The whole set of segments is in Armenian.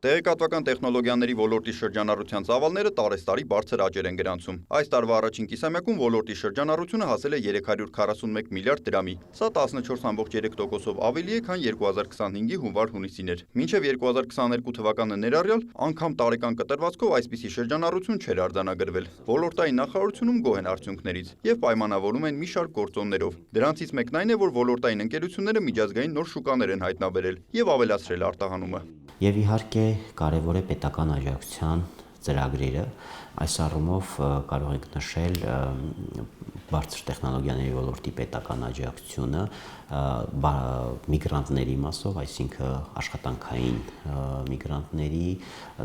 Տեղեկատվական տեխնոլոգիաների ոլորտի շրջանառության ծավալները տարեստարի բարձր աճեր են գրանցում։ Այս տարվա առաջին կիսամյակում ոլորտի շրջանառությունը հասել է 341 միլիարդ դրամի։ Սա 14,3%-ով ավելի է, քան 2025-ի հունվար-հունիսին էր։ Մինչև 2022 թվականը ներառյալ անգամ տարեկան կտրվածքով այսպիսի շրջանառություն չէր արձանագրվել։ Ոլորտային նախարարությունում գոհ են արդյունքներից եւ պայմանավորում են մի շարք գործոններով։ Դրանցից մեկն այն է, որ ոլորտային ընկերությունները միջազգային նոր շուկաներ են հայտնաբերել եւ ավելացրել արտահանումը։ Եվ իհարկե կարևոր է պետական աջակցության ծրագրերը, այս առումով կարող ենք նշել բարձր տեխնոլոգիաների ոլորտի պետական աջակցությունը միգրանտների մասով, այսինքն աշխատանքային միգրանտների,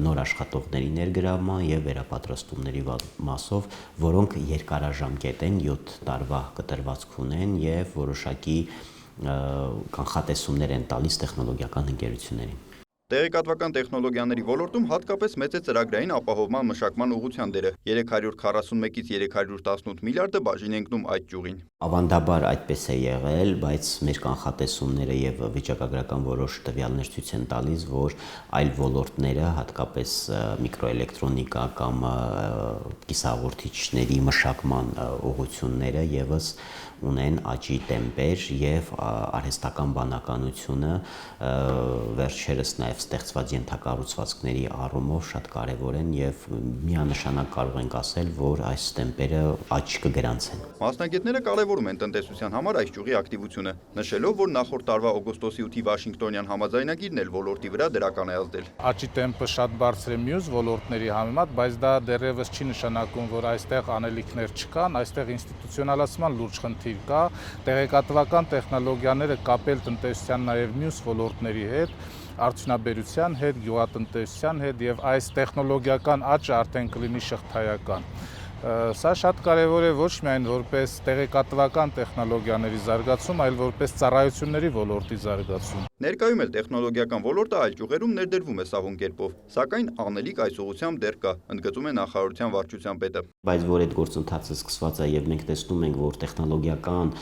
նոր աշխատողների ներգրավման եւ վերապատրաստումների մասով, որոնք երկարաժամկետ են, 7 տարվա կտրվածք ունեն եւ որոշակի կանխատեսումներ են տալիս տեխնոլոգիական ընկերություններին։ Տեղեկատվական տեխնոլոգիաների ոլորտում հատկապես մեծ է ծրագրային ապահովման մշակման ուղղության դերը։ 341-ից 318 միլիարդը բաժին է ընկնում այդ ճյուղին։ Ավանդաբար այդպես է եղել, բայց մեր կանխատեսումները եւ վիճակագրական որոշ տվյալներ ցույց են տալիս, որ այլ ոլորտները, հատկապես միկրոէլեկտրոնիկա կամ կիսահաղորդիչների մշակման ուղղությունները եւս ունեն աճի տեմպեր եւ արհեստական բանականությունը վերջերս նաեւ ստեղծված ենթակառուցվածքների առումով շատ կարեւոր են եւ միանշանակ կարող ենք ասել, որ այս տեմպերը աճ կգրանցեն։ Մասնագետները կարևորում են տնտեսության համար այս ճյուղի ակտիվությունը, նշելով, որ նախորդ տարվա օգոստոսի 8-ի Վաշինգտոնյան համաձայնագիրն էլ ոլորտի վրա դրական է ազդել։ Աճի տեմպը շատ բարձր է մյուս ոլորտների համեմատ, բայց դա դեռևս չի նշանակում, որ այստեղ անելիքներ չկան, այստեղ ինստիտուցիոնալացման լուրջ խնդիր կա, տեղեկատվական տեխնոլոգիաները կապել տնտեսության նաև մյուս ոլորտների հետ, արդյունաբերության հետ, գյուղատնտեսության հետ եւ այս տեխնոլոգիական աճը արդեն կլինի շղթայական։ Սա շատ կարևոր է ոչ միայն որպես տեղեկատվական տեխնոլոգիաների զարգացում, այլ որպես ծառայությունների ոլորտի զարգացում։ Ներկայում էլ տեխնոլոգիական ոլորտը այլ ճյուղերում ներդրվում է սահուն կերպով, սակայն անելիք այս ուղղությամբ դեռ կա, ընդգծում է նախարարության վարչության պետը։ Բայց որ այդ գործընթացը սկսված է եւ մենք տեսնում ենք, որ տեխնոլոգիական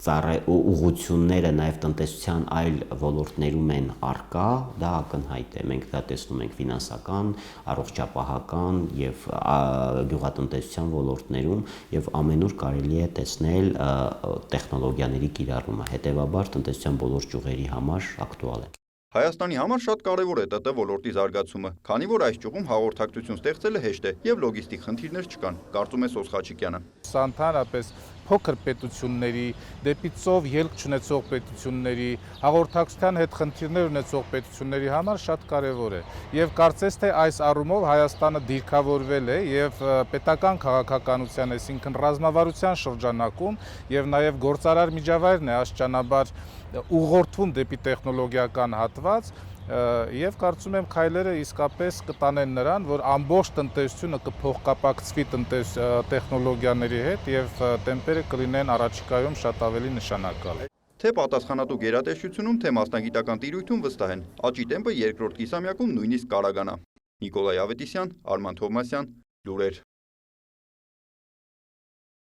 ուղղությունները նաև տնտեսության այլ ոլորտներում են առկա, դա ակնհայտ է։ Մենք դա տեսնում ենք ֆինանսական, առողջապահական եւ գյուղատնտեսության ոլորտներում եւ ամենուր կարելի է տեսնել տեխնոլոգիաների կիրառումը։ Հետևաբար տնտեսության բոլոր ճյուղերի համար ակտուալ է։ Հայաստանի համար շատ կարևոր է ՏՏ ոլորտի զարգացումը, քանի որ այս ճյուղում հաղորդակցություն ստեղծելը հեշտ է եւ լոգիստիկ խնդիրներ չկան, կարծում է Սոս Խաչիկյանը։ Սա ընդհանրապես փոքր պետությունների, դեպի ծով ելք չունեցող պետությունների, հաղորդակցության հետ խնդիրներ ունեցող պետությունների համար շատ կարևոր է։ Եվ կարծես թե այս առումով Հայաստանը դիրքավորվել է եւ պետական քաղաքականության, այսինքն ռազմավարության շրջանակում եւ նաեւ գործարար միջավայրն է աստիճանաբար ուղղորդվում դեպի տեխնոլոգիական հատված եւ կարծում եմ քայլերը իսկապես կտանեն նրան, որ ամբողջ տնտեսությունը կփոխկապակցվի տեխնոլոգիաների հետ եւ տեմպերը կլինեն առաջիկայում շատ ավելի նշանակալ։ Թե պատասխանատու գերատեսչությունում, թե մասնագիտական տիրույթում վստահ են, աճի տեմպը երկրորդ կիսամյակում նույնիսկ կարագանա։ Նիկոլայ Ավետիսյան, Արման Թովմասյան, լուրեր։